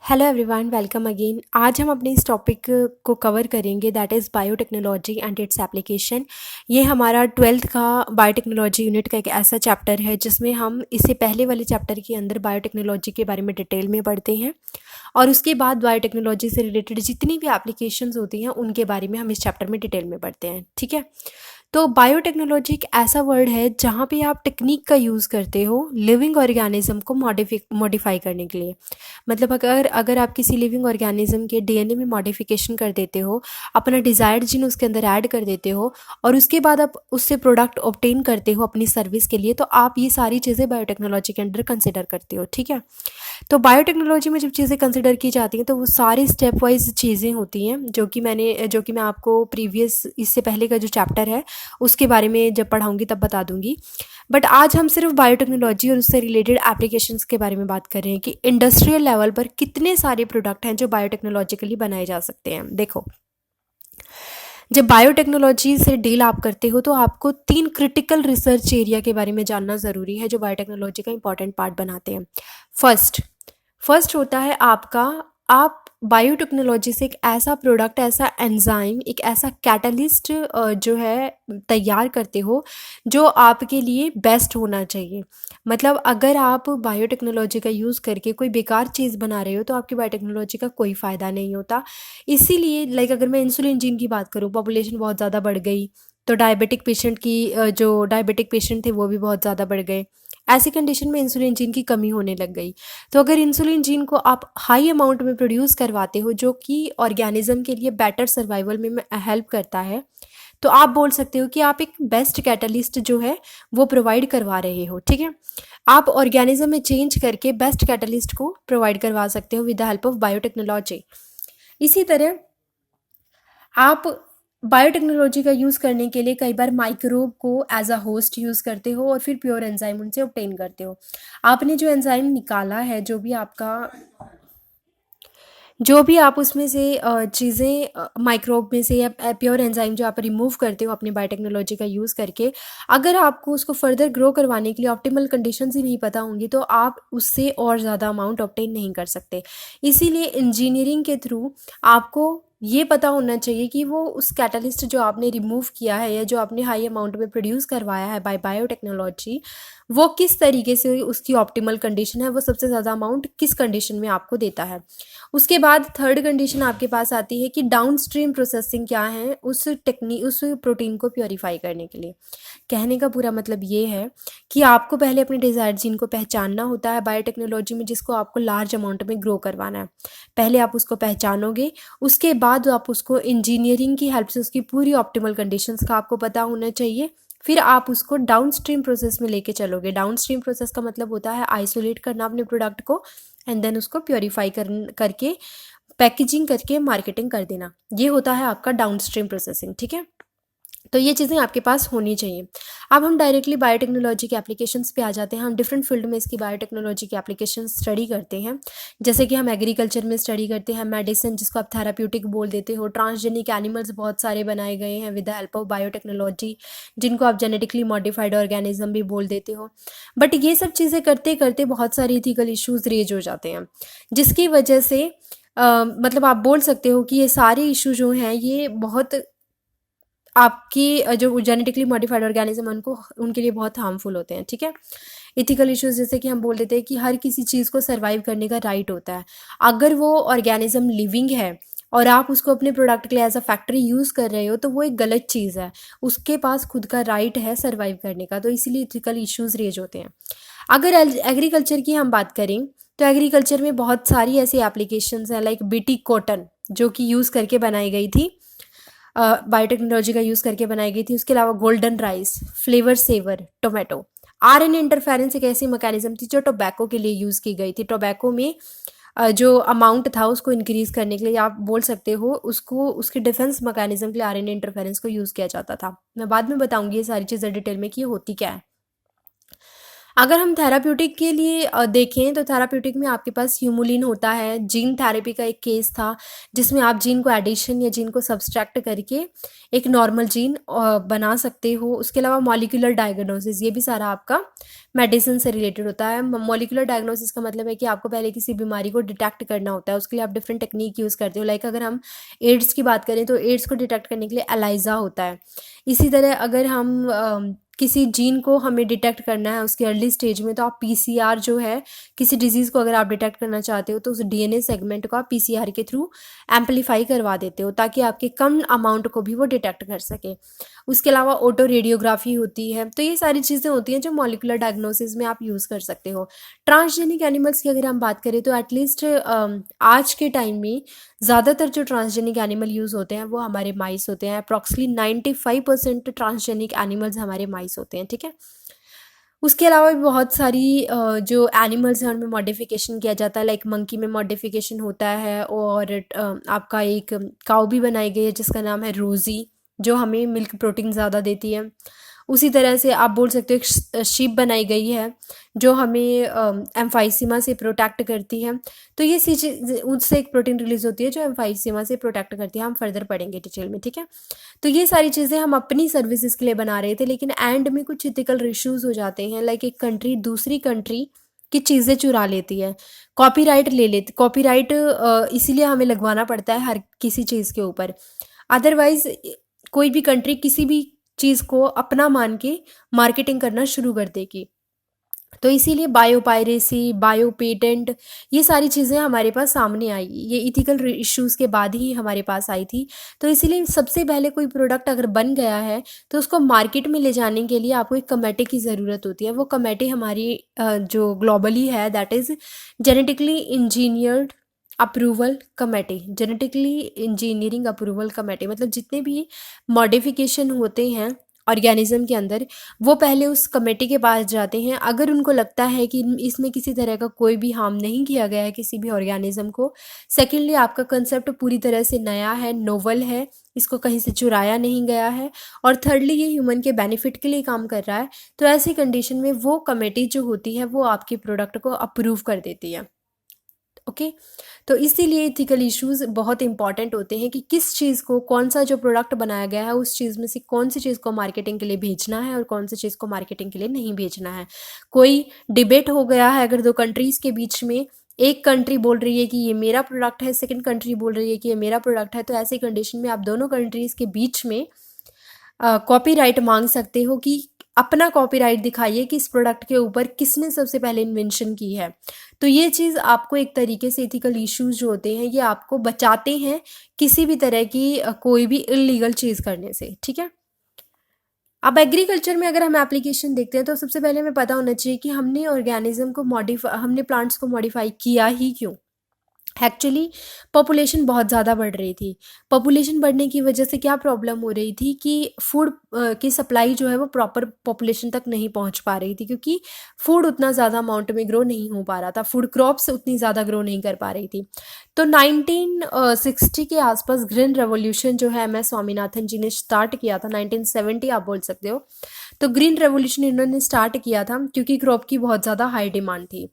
Hello everyone, welcome again. आज हम अपने इस टॉपिक को कवर करेंगे, that is biotechnology and its application. ये हमारा 12th का बायोटेक्नोलॉजी यूनिट का एक ऐसा चैप्टर है जिसमें हम इससे पहले वाले चैप्टर के अंदर बायोटेक्नोलॉजी के बारे में डिटेल में पढ़ते हैं और उसके बाद बायोटेक्नोलॉजी से रिलेटेड जितनी भी एप्लीकेशंस होती हैं उनके बारे में हम इस चैप्टर में डिटेल में पढ़ते हैं। ठीक है, तो बायोटेक्नोलॉजी एक ऐसा वर्ड है जहाँ पे आप टेक्निक का यूज़ करते हो लिविंग ऑर्गेनिज्म को मॉडिफाई करने के लिए। मतलब अगर अगर आप किसी लिविंग ऑर्गेनिज्म के डीएनए में मॉडिफिकेशन कर देते हो, अपना डिज़ायर्ड जीन उसके अंदर ऐड कर देते हो और उसके बाद आप उससे प्रोडक्ट ऑब्टेन करते हो अपनी सर्विस के लिए, तो आप ये सारी चीज़ें बायोटेक्नोलॉजी के अंदर कंसिडर करते हो। ठीक है, तो बायोटेक्नोलॉजी में जब चीज़ें कंसिडर की जाती हैं तो वो सारी स्टेप वाइज चीज़ें होती हैं जो कि मैं आपको प्रीवियस इससे पहले का जो चैप्टर है उसके बारे में जब पढ़ाऊँगी तब बता दूँगी। बट आज हम सिर्फ बायोटेक्नोलॉजी और उससे रिलेटेड एप्लीकेशंस के बारे में बात कर रहे हैं कि इंडस्ट्रियल लेवल पर कितने सारे प्रोडक्ट हैं जो बायोटेक्नोलॉजिकली बनाए जा सकते हैं। देखो, जब बायोटेक्नोलॉजी से डील आप करते हो तो आपको 3 क्रिटिकल रिसर्च एरिया के बारे में जानना ज़रूरी है जो बायोटेक्नोलॉजी का इंपॉर्टेंट पार्ट बनाते हैं। फर्स्ट फर्स्ट होता है आपका, आप बायोटेक्नोलॉजी से एक ऐसा प्रोडक्ट, ऐसा एंजाइम, एक ऐसा कैटलिस्ट जो है तैयार करते हो जो आपके लिए बेस्ट होना चाहिए। मतलब अगर आप बायोटेक्नोलॉजी का यूज़ करके कोई बेकार चीज़ बना रहे हो तो आपकी बायोटेक्नोलॉजी का कोई फ़ायदा नहीं होता। इसीलिए अगर मैं इंसुलिन जीन की बात करूँ, पॉपुलेशन बहुत ज़्यादा बढ़ गई तो डायबिटिक पेशेंट की जो डायबिटिक पेशेंट थे वो भी बहुत ज़्यादा बढ़ गए। ऐसी कंडीशन में इंसुलिन जीन की कमी होने लग गई। तो अगर इंसुलिन जीन को आप हाई अमाउंट में प्रोड्यूस करवाते हो जो कि ऑर्गेनिज्म के लिए बेटर सर्वाइवल में हेल्प करता है, तो आप बोल सकते हो कि आप एक बेस्ट कैटलिस्ट जो है वो प्रोवाइड करवा रहे हो। ठीक है, आप ऑर्गेनिज्म में चेंज करके बेस्ट कैटलिस्ट को प्रोवाइड करवा सकते हो with the help of biotechnology. इसी तरह आप बायोटेक्नोलॉजी का यूज़ करने के लिए कई बार माइक्रोब को एज अ होस्ट यूज़ करते हो और फिर प्योर एंजाइम उनसे ऑब्टेन करते हो। आपने जो एंजाइम निकाला है, जो भी आप उसमें से चीज़ें माइक्रोब में से या प्योर एंजाइम जो आप रिमूव करते हो अपनी बायोटेक्नोलॉजी का यूज़ करके, अगर आपको उसको फर्दर ग्रो करवाने के लिए ऑप्टिमल कंडीशंस ही नहीं पता होंगी तो आप उससे और ज़्यादा अमाउंट ऑब्टेन नहीं कर सकते। इसीलिए इंजीनियरिंग के थ्रू आपको ये पता होना चाहिए कि वो उस कैटलिस्ट जो आपने रिमूव किया है या जो आपने हाई अमाउंट में प्रोड्यूस करवाया है बाय बायोटेक्नोलॉजी, वो किस तरीके से उसकी ऑप्टिमल कंडीशन है, वो सबसे ज़्यादा अमाउंट किस कंडीशन में आपको देता है। उसके बाद थर्ड कंडीशन आपके पास आती है कि डाउन स्ट्रीम प्रोसेसिंग क्या है उस प्रोटीन को प्योरीफाई करने के लिए। कहने का पूरा मतलब ये है कि आपको पहले अपने डिज़ायर्ड जीन को पहचानना होता है बायोटेक्नोलॉजी में, जिसको आपको लार्ज अमाउंट में ग्रो करवाना है। पहले आप उसको पहचानोगे, उसके बाद आप उसको इंजीनियरिंग की हेल्प से उसकी पूरी ऑप्टिमल कंडीशंस का आपको पता होना चाहिए। फिर आप उसको डाउन स्ट्रीम प्रोसेस में लेके चलोगे। डाउन स्ट्रीम प्रोसेस का मतलब होता है आइसोलेट करना अपने प्रोडक्ट को एंड देन उसको प्योरीफाई करके पैकेजिंग करके मार्केटिंग कर देना। ये होता है आपका डाउन स्ट्रीम प्रोसेसिंग। ठीक है, तो ये चीज़ें आपके पास होनी चाहिए। अब हम डायरेक्टली बायोटेक्नोलॉजी के एप्लीकेशंस पे आ जाते हैं। हम डिफरेंट फील्ड में इसकी बायोटेक्नोलॉजी के एप्लीकेशन स्टडी करते हैं। जैसे कि हम एग्रीकल्चर में स्टडी करते हैं मेडिसिन, जिसको आप थेराप्यूटिक बोल देते हो। ट्रांसजेनिक एनिमल्स बहुत सारे बनाए गए हैं with the help of biotechnology, जिनको आप जेनेटिकली मॉडिफाइड ऑर्गेनिज्म भी बोल देते हो। बट ये सब चीज़ें करते करते बहुत सारे इथिकल इश्यूज रेज हो जाते हैं, जिसकी वजह से मतलब आप बोल सकते हो कि ये सारे इशू जो हैं ये बहुत आपकी जो जेनेटिकली मॉडिफाइड ऑर्गेनिज्म उनको उनके लिए बहुत हार्मफुल होते हैं। ठीक है, इथिकल इश्यूज जैसे कि हम बोल देते हैं कि हर किसी चीज़ को सर्वाइव करने का राइट होता है। अगर वो ऑर्गेनिज्म लिविंग है और आप उसको अपने प्रोडक्ट के लिए एज अ फैक्ट्री यूज़ कर रहे हो तो वो एक गलत चीज़ है। उसके पास खुद का राइट है सर्वाइव करने का, तो इसीलिए इथिकल इश्यूज रेज होते हैं। अगर एग्रीकल्चर की हम बात करें तो एग्रीकल्चर में बहुत सारी ऐसी एप्लीकेशंस हैं, लाइक बीटी कॉटन जो कि यूज़ करके बनाई गई थी, बायोटेक्नोलॉजी का यूज़ करके बनाई गई थी। उसके अलावा golden rice, flavour saver tomato. RNA interference एक ऐसी मैकेनिज्म थी जो टोबैको के लिए यूज़ की गई थी। टोबैको में जो अमाउंट था उसको इंक्रीज़ करने के लिए आप बोल सकते हो उसको उसके डिफेंस मैकेनिज्म के लिए आरएनए इंटरफेरेंस को यूज़ किया जाता था। मैं बाद में बताऊंगी ये सारी चीज़ें डिटेल में कि ये होती क्या है। अगर हम थेराप्यूटिक के लिए देखें तो थेराप्यूटिक में आपके पास ह्यूमुलिन होता है। जीन थेरेपी का एक केस था जिसमें आप जीन को एडिशन या जीन को सब्सट्रैक्ट करके एक नॉर्मल जीन बना सकते हो। उसके अलावा मॉलिक्यूलर डायग्नोसिस, ये भी सारा आपका मेडिसिन से रिलेटेड होता है। मॉलिक्यूलर डायग्नोसिस का मतलब है कि आपको पहले किसी बीमारी को डिटेक्ट करना होता है, उसके लिए आप डिफरेंट टेक्निक यूज़ करते हो। लाइक अगर हम एड्स की बात करें तो एड्स को डिटेक्ट करने के लिए एलाइजा होता है। इसी तरह अगर हम किसी जीन को हमें डिटेक्ट करना है उसके अर्ली स्टेज में, तो आप पीसीआर जो है, किसी डिजीज़ को अगर आप डिटेक्ट करना चाहते हो तो उस डीएनए सेगमेंट को आप पीसीआर के थ्रू एम्पलीफाई करवा देते हो ताकि आपके कम अमाउंट को भी वो डिटेक्ट कर सके। उसके अलावा ऑटो रेडियोग्राफी होती है। तो ये सारी चीज़ें होती हैं जो मॉलिक्यूलर डायग्नोसिस में आप यूज़ कर सकते हो। ट्रांसजेनिक एनिमल्स की अगर हम बात करें तो एटलीस्ट आज के टाइम में ज़्यादातर जो ट्रांसजेनिक एनिमल यूज़ होते हैं वो हमारे माइस होते हैं। अप्रॉक्सीमेटली 95% ट्रांसजेनिक एनिमल्स हमारे माइस होते हैं, ठीक है। उसके अलावा भी बहुत सारी जो एनिमल्स हैं उनमें मॉडिफिकेशन किया जाता है। लाइक मंकी में मॉडिफिकेशन होता है और आपका एक काऊ भी बनाई गई है जिसका नाम है रोज़ी, जो हमें मिल्क प्रोटीन ज़्यादा देती है। उसी तरह से आप बोल सकते हो एक शीप बनाई गई है जो हमें एम्फाइसीमा से प्रोटेक्ट करती है। तो ये सी चीज़, उससे एक प्रोटीन रिलीज होती है जो एम्फाइसीमा से प्रोटेक्ट करती है। हम फर्दर पढ़ेंगे डिटेल में, ठीक है। तो ये सारी चीज़ें हम अपनी सर्विसेज के लिए बना रहे थे, लेकिन एंड में कुछ इथिकल इश्यूज हो जाते हैं। लाइक एक कंट्री दूसरी कंट्री की चीज़ें चुरा लेती है, कॉपीराइट ले लेती। कॉपीराइट इसीलिए हमें लगवाना पड़ता है हर किसी चीज़ के ऊपर, अदरवाइज कोई भी कंट्री किसी भी चीज़ को अपना मान के मार्केटिंग करना शुरू कर देगी। तो इसीलिए बायो पायरेसी, बायो पेटेंट, ये सारी चीज़ें हमारे पास सामने आई। ये इथिकल इश्यूज़ के बाद ही हमारे पास आई थी। तो इसीलिए सबसे पहले कोई प्रोडक्ट अगर बन गया है तो उसको मार्केट में ले जाने के लिए आपको एक कमेटी की ज़रूरत होती है। वो कमेटी हमारी जो ग्लोबली है, that is genetically engineered approval committee. Genetically engineering approval committee मतलब जितने भी मॉडिफिकेशन होते हैं ऑर्गेनिज्म के अंदर, वो पहले उस कमेटी के पास जाते हैं। अगर उनको लगता है कि इसमें किसी तरह का कोई भी हार्म नहीं किया गया है किसी भी ऑर्गेनिज्म को, सेकेंडली आपका कंसेप्ट पूरी तरह से नया है, नोवल है, इसको कहीं से चुराया नहीं गया है, और थर्डली ये ह्यूमन के बेनिफिट के लिए काम कर रहा है, तो ऐसी कंडीशन में वो कमेटी जो होती है वो आपके प्रोडक्ट को अप्रूव कर देती है। ओके तो इसीलिए इथिकल इश्यूज बहुत इंपॉर्टेंट होते हैं कि किस चीज़ को, कौन सा जो प्रोडक्ट बनाया गया है उस चीज़ में से कौन सी चीज़ को मार्केटिंग के लिए भेजना है और कौन सी चीज़ को मार्केटिंग के लिए नहीं भेजना है। कोई डिबेट हो गया है अगर दो कंट्रीज़ के बीच में, एक कंट्री बोल रही है कि ये मेरा प्रोडक्ट है, सेकंड कंट्री बोल रही है कि ये मेरा प्रोडक्ट है, तो ऐसी कंडीशन में आप दोनों कंट्रीज़ के बीच में कॉपीराइट मांग सकते हो कि अपना कॉपीराइट दिखाइए कि इस प्रोडक्ट के ऊपर किसने सबसे पहले इन्वेंशन की है। तो ये चीज़ आपको एक तरीके से इथिकल इश्यूज जो होते हैं ये आपको बचाते हैं किसी भी तरह की कोई भी इलीगल चीज़ करने से, ठीक है। अब एग्रीकल्चर में अगर हम एप्लीकेशन देखते हैं तो सबसे पहले हमें पता होना चाहिए कि हमने ऑर्गेनिज्म को हमने प्लांट्स को मॉडिफाई किया ही क्यों। एक्चुअली पॉपुलेशन बहुत ज़्यादा बढ़ रही थी। पॉपुलेशन बढ़ने की वजह से क्या प्रॉब्लम हो रही थी कि फूड की सप्लाई जो है वो प्रॉपर पॉपुलेशन तक नहीं पहुंच पा रही थी, क्योंकि फूड उतना ज़्यादा अमाउंट में ग्रो नहीं हो पा रहा था, फूड क्रॉप्स उतनी ज़्यादा ग्रो नहीं कर पा रही थी। तो 1960 के आसपास ग्रीन रेवोल्यूशन जो है MS स्वामीनाथन जी ने स्टार्ट किया था, 1970 आप बोल सकते हो। तो ग्रीन रेवोल्यूशन इन्होंने स्टार्ट किया था क्योंकि क्रॉप की बहुत ज़्यादा हाई डिमांड थी।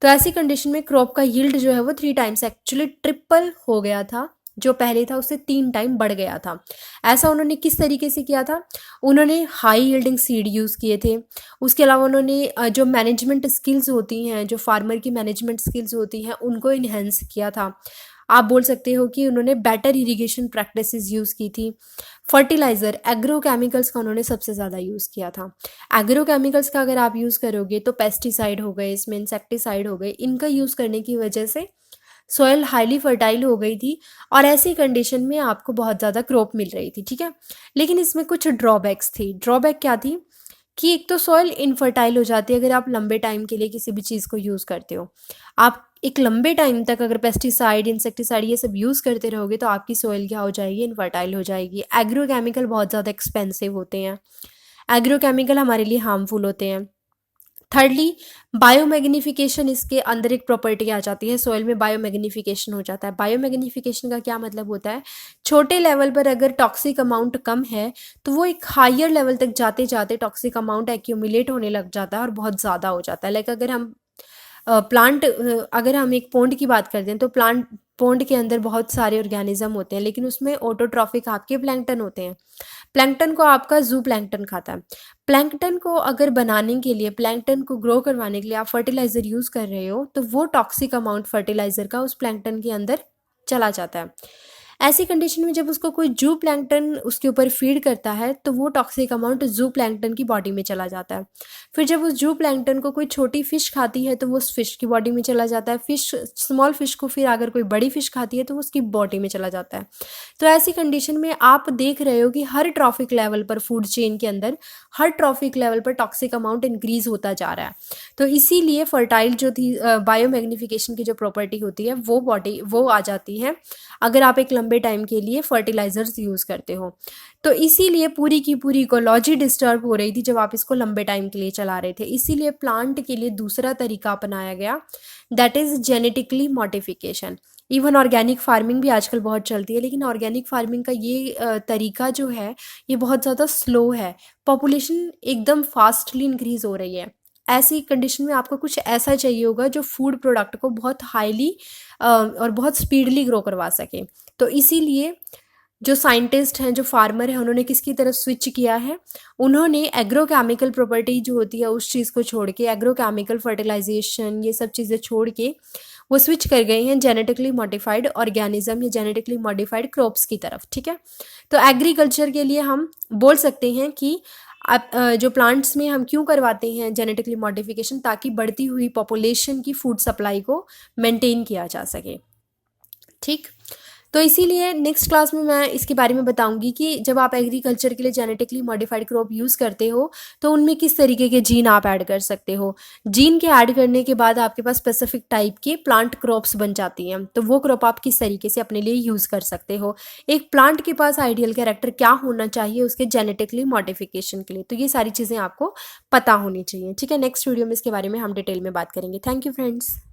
तो ऐसी कंडीशन में क्रॉप का यील्ड जो है वो 3 टाइम्स एक्चुअली ट्रिपल हो गया था, जो पहले था उससे 3 टाइम बढ़ गया था। ऐसा उन्होंने किस तरीके से किया था, उन्होंने हाई यील्डिंग सीड यूज़ किए थे। उसके अलावा उन्होंने जो मैनेजमेंट स्किल्स होती हैं, जो फार्मर की मैनेजमेंट स्किल्स होती हैं, उनको इन्हेंस किया था। आप बोल सकते हो कि उन्होंने बेटर इरिगेशन प्रैक्टिसेस यूज़ की थी। फर्टिलाइज़र, एग्रोकेमिकल्स का उन्होंने सबसे ज़्यादा यूज़ किया था। एग्रोकेमिकल्स का अगर आप यूज़ करोगे तो पेस्टिसाइड हो गए, इसमें इंसेक्टिसाइड हो गए, इनका यूज़ करने की वजह से सॉइल हाईली फर्टाइल हो गई थी और ऐसी कंडीशन में आपको बहुत ज़्यादा क्रॉप मिल रही थी, ठीक है। लेकिन इसमें कुछ ड्रॉबैक्स थी। ड्रॉबैक क्या थी कि एक तो सॉइल इनफर्टाइल हो जाती है अगर आप लंबे टाइम के लिए किसी भी चीज़ को यूज़ करते हो। आप एक लंबे टाइम तक अगर पेस्टिसाइड, इंसेक्टिसाइड ये सब यूज़ करते रहोगे तो आपकी सॉइल क्या हो जाएगी, इनफर्टाइल हो जाएगी। एग्रोकेमिकल बहुत ज़्यादा एक्सपेंसिव होते हैं, एग्रोकेमिकल हमारे लिए हार्मफुल होते हैं। थर्डली, बायोमैग्नीफिकेशन, इसके अंदर एक प्रॉपर्टी आ जाती है, सॉइल में बायोमैग्नीफिकेशन हो जाता है। बायोमैग्नीफिकेशन का क्या मतलब होता है, छोटे लेवल पर अगर टॉक्सिक अमाउंट कम है तो वो एक हायर लेवल तक जाते जाते टॉक्सिक अमाउंट एक्यूमुलेट होने लग जाता है और बहुत ज़्यादा हो जाता है। लाइक अगर हम एक पोंड की बात करते हैं तो पोंड के अंदर बहुत सारे ऑर्गेनिज्म होते हैं, लेकिन उसमें ऑटोट्रॉफिक आपके प्लैंकटन होते हैं। प्लैंकटन को आपका जू प्लैंकटन खाता है। प्लैंकटन को अगर बनाने के लिए, प्लैंकटन को ग्रो करवाने के लिए आप फर्टिलाइजर यूज कर रहे हो तो वो टॉक्सिक अमाउंट फर्टिलाइजर का उस प्लैंकटन के अंदर चला जाता है। ऐसी कंडीशन में जब उसको कोई जू प्लैंकटन उसके ऊपर फीड करता है तो वो टॉक्सिक अमाउंट जू प्लैंकटन की बॉडी में चला जाता है। फिर जब उस जू प्लैंकटन को कोई छोटी फिश खाती है तो वो उस फिश की बॉडी में चला जाता है। स्मॉल फिश को फिर अगर कोई बड़ी फिश खाती है तो वो उसकी बॉडी में चला जाता है। तो ऐसी कंडीशन में आप देख रहे हो कि हर ट्रॉफिक लेवल पर, फूड चेन के अंदर हर ट्रॉफिक लेवल पर टॉक्सिक अमाउंट इंक्रीज होता जा रहा है। तो इसीलिए फर्टाइल जो थी बायोमैग्निफिकेशन की जो प्रॉपर्टी होती है वो आ जाती है अगर आप एक लंबे टाइम के लिए फर्टिलाइजर्स यूज़ करते हो। तो इसीलिए पूरी की पूरी इकोलॉजी डिस्टर्ब हो रही थी जब आप इसको लंबे टाइम के लिए चला रहे थे। इसीलिए प्लांट के लिए दूसरा तरीका अपनाया गया, that is genetically modification. Even organic farming भी आजकल बहुत चलती है, लेकिन ऑर्गेनिक फार्मिंग का ये तरीका जो है ये बहुत ज़्यादा स्लो है। पॉपुलेशन एकदम फास्टली इंक्रीज हो रही है। ऐसी कंडीशन में आपको कुछ ऐसा चाहिए होगा जो फूड प्रोडक्ट को बहुत हाईली और बहुत स्पीडली ग्रो करवा सके। तो इसीलिए जो साइंटिस्ट हैं, जो फार्मर हैं, उन्होंने किसकी तरफ स्विच किया है, उन्होंने एग्रोकेमिकल प्रॉपर्टी जो होती है उस चीज़ को छोड़ के, एग्रोकेमिकल फर्टिलाइजेशन ये सब चीज़ें छोड़ के वो स्विच कर गए हैं जेनेटिकली मॉडिफाइड ऑर्गेनिज्म या जेनेटिकली मॉडिफाइड क्रॉप्स की तरफ। ठीक है, तो एग्रीकल्चर के लिए हम बोल सकते हैं कि जो प्लांट्स में हम क्यों करवाते हैं जेनेटिकली मॉडिफिकेशन, ताकि बढ़ती हुई पॉपुलेशन की फूड सप्लाई को मेंटेन किया जा सके। ठीक, तो इसीलिए नेक्स्ट क्लास में मैं इसके बारे में बताऊंगी कि जब आप एग्रीकल्चर के लिए जेनेटिकली मॉडिफाइड क्रॉप यूज़ करते हो तो उनमें किस तरीके के जीन आप ऐड कर सकते हो। जीन के ऐड करने के बाद आपके पास स्पेसिफिक टाइप के प्लांट क्रॉप्स बन जाती हैं, तो वो क्रॉप आप किस तरीके से अपने लिए यूज़ कर सकते हो। एक प्लांट के पास आइडियल कैरेक्टर क्या होना चाहिए उसके जेनेटिकली मॉडिफिकेशन के लिए, तो ये सारी चीज़ें आपको पता होनी चाहिए। ठीक है, नेक्स्ट वीडियो में इसके बारे में हम डिटेल में बात करेंगे। Thank you friends.